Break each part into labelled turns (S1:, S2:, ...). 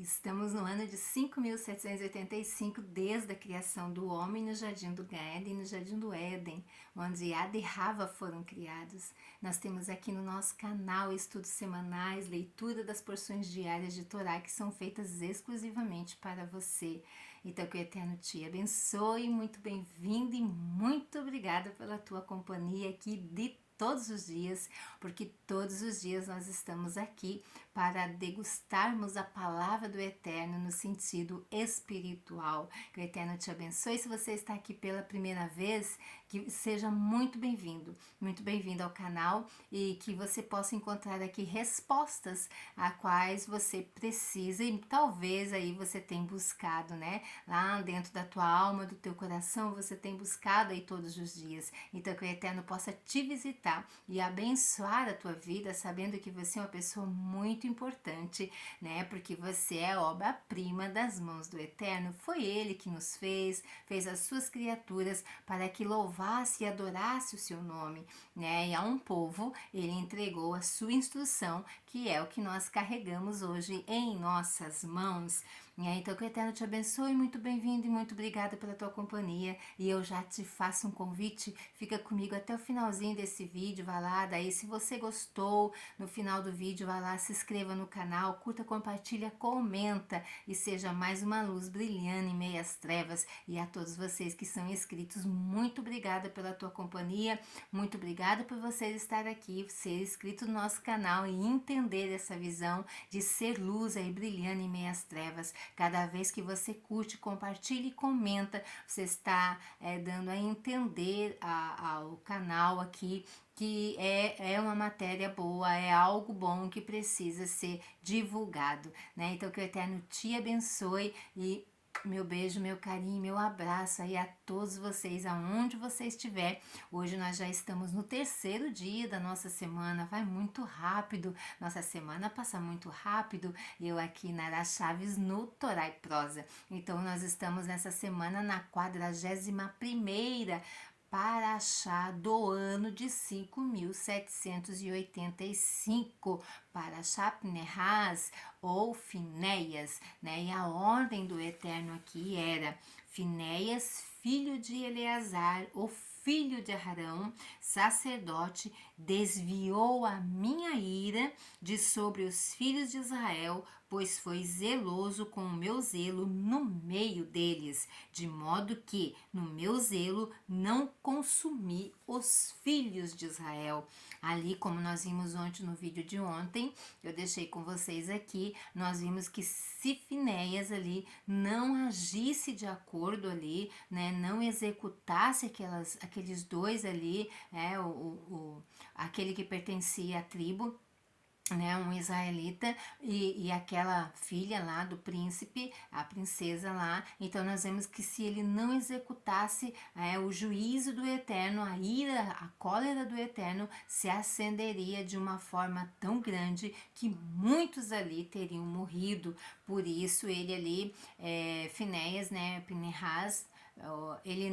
S1: Estamos no ano de 5.785 desde a criação do homem no Jardim do Éden, no Jardim do Éden, onde Ada e Rava foram criados. Nós temos aqui no nosso canal estudos semanais, leitura das porções diárias de Torá que são feitas exclusivamente para você. Então que o Eterno te abençoe, muito bem-vindo e muito obrigada pela tua companhia aqui de todos os dias, porque todos os dias nós estamos aqui para degustarmos a palavra do Eterno no sentido espiritual. Que o Eterno te abençoe. Se você está aqui pela primeira vez, que seja muito bem-vindo ao canal e que você possa encontrar aqui respostas a quais você precisa e talvez aí você tenha buscado, né? Lá dentro da tua alma, do teu coração, você tem buscado aí todos os dias. Então que o Eterno possa te visitar e abençoar a tua vida, sabendo que você é uma pessoa muito importante, né? Porque você é obra-prima das mãos do Eterno. Foi Ele que nos fez as suas criaturas para que louvasse e adorasse o seu nome, né? E a um povo Ele entregou a sua instrução, que é o que nós carregamos hoje em nossas mãos. Então que o Eterno te abençoe, muito bem-vindo e muito obrigada pela tua companhia. E eu já te faço um convite, fica comigo até o finalzinho desse vídeo, vai lá, daí se você gostou, no final do vídeo, vai lá, se inscreva no canal, curta, compartilha, comenta e seja mais uma luz brilhando em meio às trevas. E a todos vocês que são inscritos, muito obrigada pela tua companhia, muito obrigada por você estar aqui, ser inscrito no nosso canal e entender essa visão de ser luz aí brilhando em meio às trevas. Cada vez que você curte, compartilha e comenta, você está dando a entender ao canal aqui que é uma matéria boa, é algo bom que precisa ser divulgado, né? Então que o Eterno te abençoe e meu beijo, meu carinho, meu abraço aí a todos vocês, aonde você estiver. Hoje nós já estamos no terceiro dia da nossa semana, vai muito rápido, nossa semana passa muito rápido. Eu aqui na Ara Chaves no Torá e Prosa. Então nós estamos nessa semana na 41ª Paraxá do ano de 5.785, Paraxá Pinehas ou Finéias, né? E a ordem do Eterno aqui era Finéias, filho de Eleazar, o filho de Arão, sacerdote, desviou a minha ira de sobre os filhos de Israel, pois foi zeloso com o meu zelo no meio deles, de modo que no meu zelo não consumi os filhos de Israel. Ali, como nós vimos ontem no vídeo de ontem, eu deixei com vocês aqui, nós vimos que se Finéias ali não agisse de acordo ali, né, não executasse aqueles dois ali, aquele que pertencia à tribo, né, um israelita e aquela filha lá do príncipe, a princesa lá. Então nós vemos que se ele não executasse o juízo do Eterno, a ira, a cólera do Eterno se acenderia de uma forma tão grande que muitos ali teriam morrido. Por isso ele ali, Finéias, né, Pinehas, ele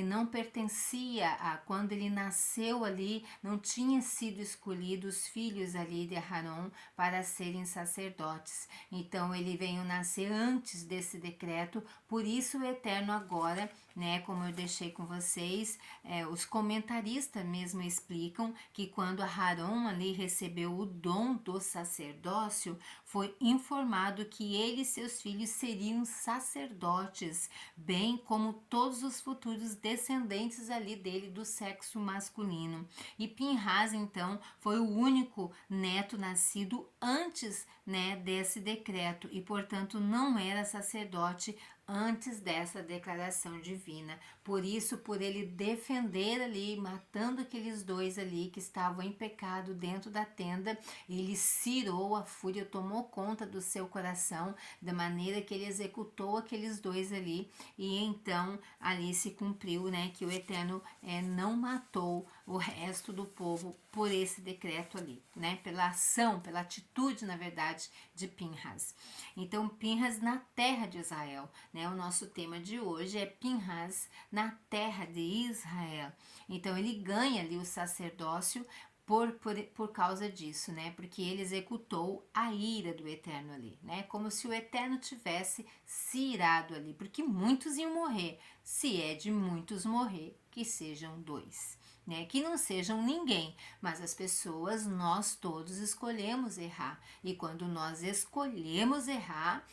S1: não pertencia a quando ele nasceu ali, não tinha sido escolhido os filhos ali de Arão para serem sacerdotes. Então ele veio nascer antes desse decreto, por isso o Eterno agora, né, como eu deixei com vocês, os comentaristas mesmo explicam que quando Arão ali recebeu o dom do sacerdócio, foi informado que ele e seus filhos seriam sacerdotes, bem como todos os futuros descendentes ali dele do sexo masculino. E Pinhas, então, foi o único neto nascido antes, né, desse decreto e, portanto, não era sacerdote antes dessa declaração divina. Por isso, por ele defender ali, matando aqueles dois ali que estavam em pecado dentro da tenda, ele cirou a fúria, tomou conta do seu coração, da maneira que ele executou aqueles dois ali, e então ali se cumpriu, né, que o Eterno não matou o resto do povo por esse decreto ali, né, pela ação, pela atitude, na verdade, de Pinhas. Então, Pinhas na terra de Israel, né, o nosso tema de hoje é Pinhas na terra de Israel. Então, ele ganha ali o sacerdócio por causa disso, né? Porque ele executou a ira do Eterno ali, né? Como se o Eterno tivesse se irado ali, porque muitos iam morrer. Se é de muitos morrer, que sejam dois, né? Que não sejam ninguém, mas as pessoas, nós todos escolhemos errar. E quando nós escolhemos errar,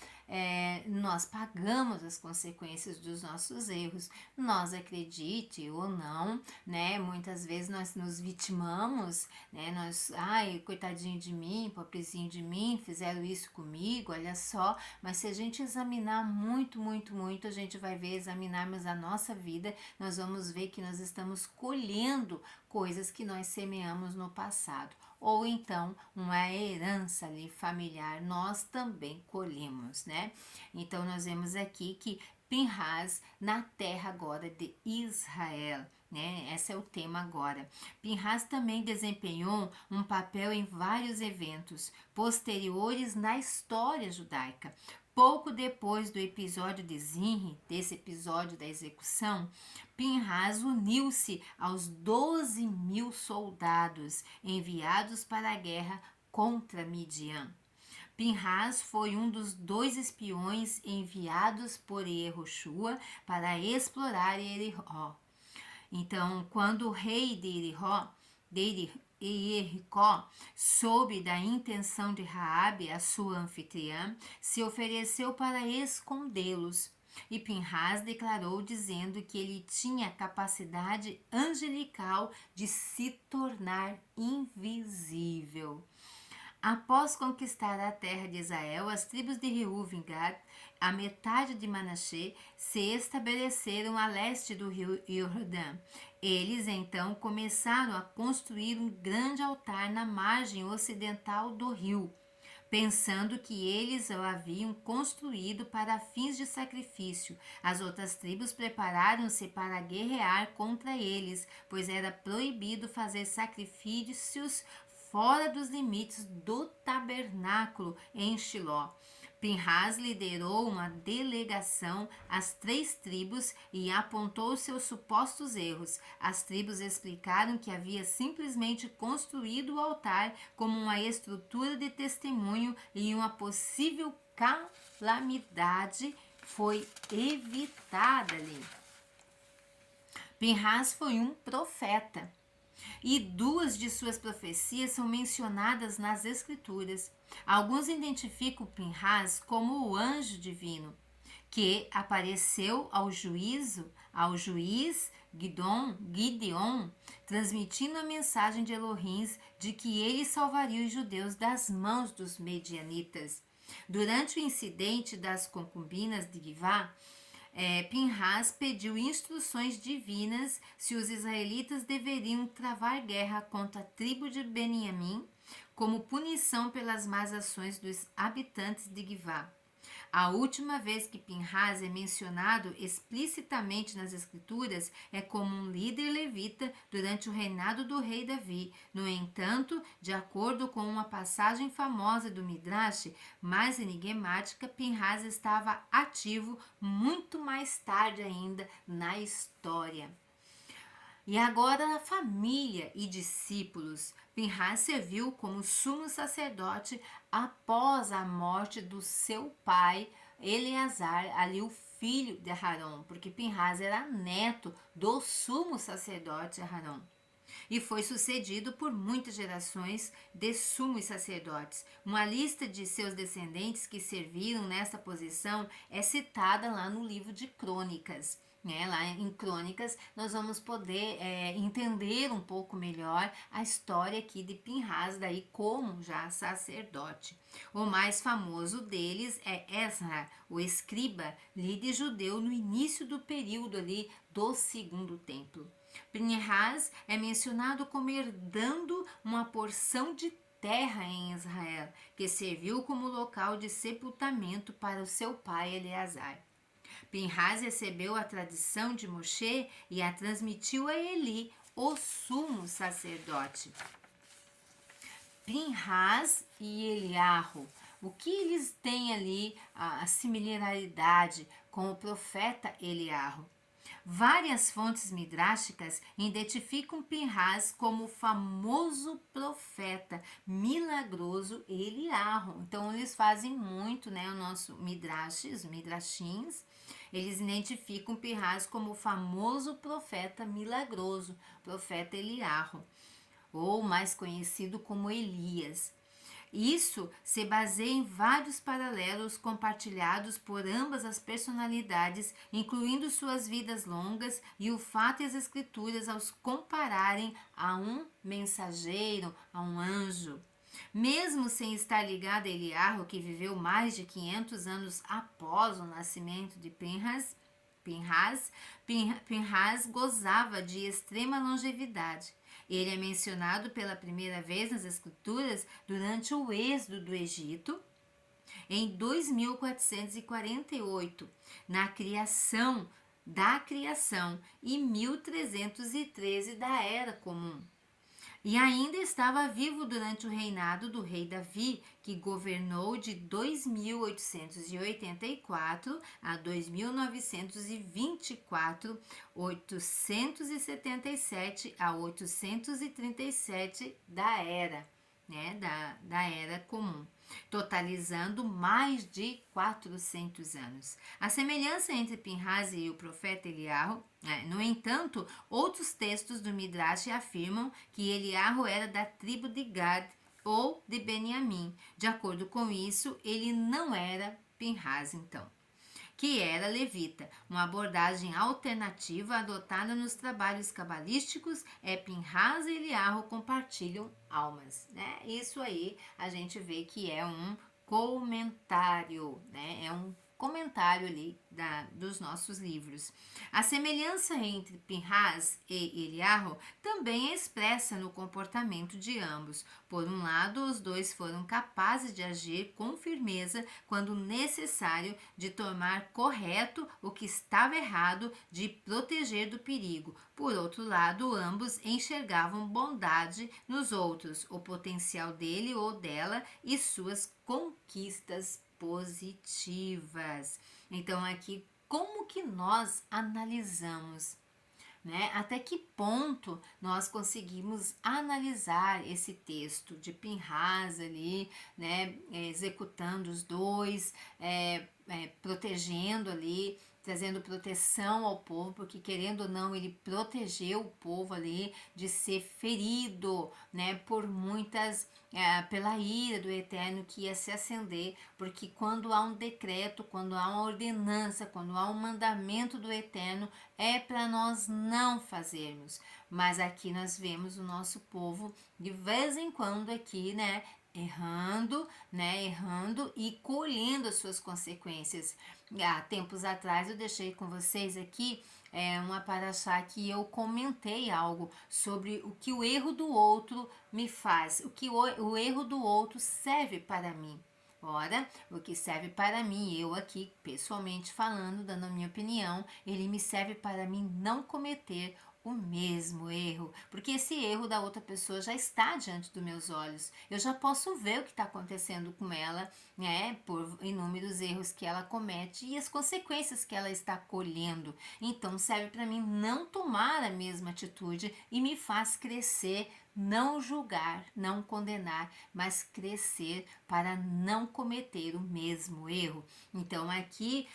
S1: nós pagamos as consequências dos nossos erros. Nós acredite ou não, né? Muitas vezes nós nos vitimamos, né? Nós, ai, coitadinho de mim, pobrezinho de mim, fizeram isso comigo, olha só. Mas se a gente examinar muito, muito, muito, a gente vai ver, examinarmos a nossa vida, nós vamos ver que nós estamos colhendo coisas que nós semeamos no passado. Ou então uma herança ali familiar, nós também colhemos, né? Então nós vemos aqui que Pinhas na terra agora de Israel, né? Esse é o tema agora. Pinhas também desempenhou um papel em vários eventos posteriores na história judaica. Pouco depois do episódio de Zinri, desse episódio da execução, Pinhas uniu-se aos 12.000 soldados enviados para a guerra contra Midian. Pinhas foi um dos 2 espiões enviados por Yehoshua para explorar Jericó. Então, quando o rei de Jericó soube da intenção de Raabe, a sua anfitriã, se ofereceu para escondê-los. E Pinhas declarou dizendo que ele tinha capacidade angelical de se tornar invisível. Após conquistar a terra de Israel, as tribos de Reuven e Gad, a metade de Manassés, se estabeleceram a leste do rio Jordão. Eles então começaram a construir um grande altar na margem ocidental do rio, pensando que eles o haviam construído para fins de sacrifício. As outras tribos prepararam-se para guerrear contra eles, pois era proibido fazer sacrifícios fora dos limites do tabernáculo em Shiló. Pinhas liderou uma delegação às 3 tribos e apontou seus supostos erros. As tribos explicaram que havia simplesmente construído o altar como uma estrutura de testemunho e uma possível calamidade foi evitada ali. Pinhas foi um profeta e 2 de suas profecias são mencionadas nas Escrituras. Alguns identificam Pinhas como o anjo divino, que apareceu ao juiz Gideon, transmitindo a mensagem de Elohim de que ele salvaria os judeus das mãos dos medianitas. Durante o incidente das concubinas de Givá, Pinhas pediu instruções divinas se os israelitas deveriam travar guerra contra a tribo de Benjamim como punição pelas más ações dos habitantes de Givá. A última vez que Pinhas é mencionado explicitamente nas Escrituras é como um líder levita durante o reinado do rei Davi. No entanto, de acordo com uma passagem famosa do Midrash, mais enigmática, Pinhas estava ativo muito mais tarde ainda na história. E agora a família e discípulos. Pinhas serviu como sumo sacerdote após a morte do seu pai Eleazar, ali o filho de Arão, porque Pinhas era neto do sumo sacerdote Arão. E foi sucedido por muitas gerações de sumos sacerdotes. Uma lista de seus descendentes que serviram nessa posição é citada lá no livro de Crônicas. Lá em Crônicas nós vamos poder entender um pouco melhor a história aqui de Pinhas, daí como já sacerdote. O mais famoso deles é Ezra, o escriba, líder judeu no início do período ali do Segundo Templo. Pinhas é mencionado como herdando uma porção de terra em Israel, que serviu como local de sepultamento para o seu pai Eleazar. Pinhas recebeu a tradição de Moshe e a transmitiu a Eli, o sumo sacerdote. Pinhas e Eliarro, o que eles têm ali a similaridade com o profeta Eliarro? Várias fontes midráshicas identificam Pinhas como o famoso profeta milagroso Eliarro. Então eles fazem muito, né, o nosso midrash, os midrashins, eles identificam Pinhas como o famoso profeta milagroso, profeta Eliarro, ou mais conhecido como Elias. Isso se baseia em vários paralelos compartilhados por ambas as personalidades, incluindo suas vidas longas e o fato e as escrituras aos compararem a um mensageiro, a um anjo. Mesmo sem estar ligado a Eliarro, que viveu mais de 500 anos após o nascimento de Pinhas gozava de extrema longevidade. Ele é mencionado pela primeira vez nas Escrituras durante o êxodo do Egito, em 2448, na criação e 1313 da Era Comum. E ainda estava vivo durante o reinado do rei Davi, que governou de 2884 a 2924, 877 a 837 da Era, né, da Era Comum, totalizando mais de 400 anos. A semelhança entre Pinhas e o profeta Eliarro, no entanto, outros textos do Midrash afirmam que Eliarro era da tribo de Gad ou de Beniamim. De acordo com isso, ele não era Pinhas, então, que era levita. Uma abordagem alternativa adotada nos trabalhos cabalísticos é Pinhas e Eliarro compartilham almas, né? Isso aí a gente vê que é um comentário, né? É um comentário ali dos nossos livros. A semelhança entre Pinhas e Eliarro também é expressa no comportamento de ambos. Por um lado, os dois foram capazes de agir com firmeza quando necessário, de tomar correto o que estava errado, de proteger do perigo. Por outro lado, ambos enxergavam bondade nos outros, o potencial dele ou dela e suas conquistas positivas. Então, aqui, como que nós analisamos, né? Até que ponto nós conseguimos analisar esse texto de Pinhas ali, né? Executando os dois, protegendo ali, trazendo proteção ao povo, porque querendo ou não, ele protegeu o povo ali de ser ferido, né, por muitas, pela ira do Eterno que ia se acender, porque quando há um decreto, quando há uma ordenança, quando há um mandamento do Eterno, é para nós não fazermos. Mas aqui nós vemos o nosso povo de vez em quando aqui, né, errando, né, errando e colhendo as suas consequências. Há tempos atrás eu deixei com vocês aqui uma paraxá que eu comentei algo sobre o que o erro do outro me faz, o que o erro do outro serve para mim. Ora, o que serve para mim, eu aqui pessoalmente falando, dando a minha opinião, ele me serve para mim não cometer o mesmo erro, porque esse erro da outra pessoa já está diante dos meus olhos. Eu já posso ver o que está acontecendo com ela, né, por inúmeros erros que ela comete e as consequências que ela está colhendo. Então serve para mim não tomar a mesma atitude e me faz crescer, não julgar, não condenar, mas crescer para não cometer o mesmo erro. Então aqui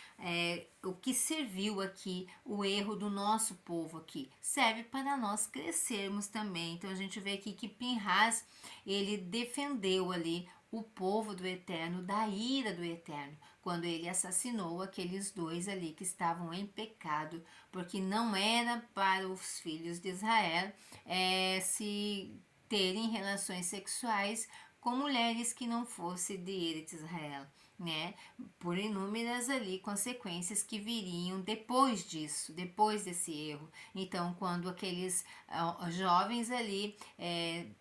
S1: o que serviu aqui, o erro do nosso povo aqui, serve para nós crescermos também. Então a gente vê aqui que Pinhas, ele defendeu ali o povo do Eterno da ira do Eterno, quando ele assassinou aqueles dois ali que estavam em pecado, porque não era para os filhos de Israel se terem relações sexuais com mulheres que não fossem de Eretz Israel, né? Por inúmeras ali consequências que viriam depois disso, depois desse erro. Então, quando aqueles jovens ali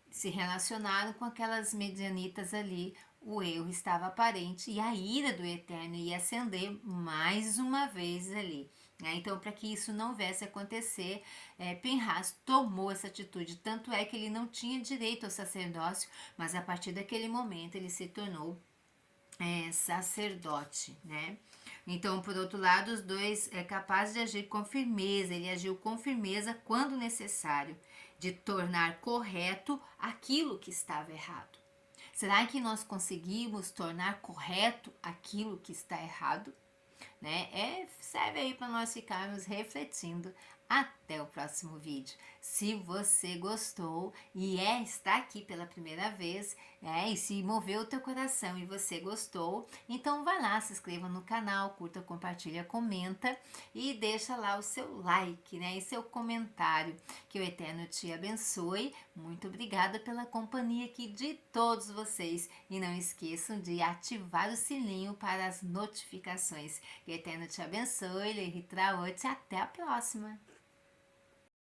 S1: se relacionaram com aquelas medianitas ali, o erro estava aparente e a ira do Eterno ia acender mais uma vez ali. Então, para que isso não viesse a acontecer, Pinhas tomou essa atitude. Tanto é que ele não tinha direito ao sacerdócio, mas a partir daquele momento ele se tornou sacerdote, né? Então, por outro lado, os dois é capaz de agir com firmeza. Ele agiu com firmeza quando necessário, de tornar correto aquilo que estava errado. Será que nós conseguimos tornar correto aquilo que está errado? Né? Serve aí para nós ficarmos refletindo. Até o próximo vídeo. Se você gostou e está aqui pela primeira vez, e se moveu o teu coração e você gostou, então vai lá, se inscreva no canal, curta, compartilha, comenta e deixa lá o seu like, né, e seu comentário. Que o Eterno te abençoe. Muito obrigada pela companhia aqui de todos vocês e não esqueçam de ativar o sininho para as notificações. Que o Eterno te abençoe, Lehitraot, até a próxima.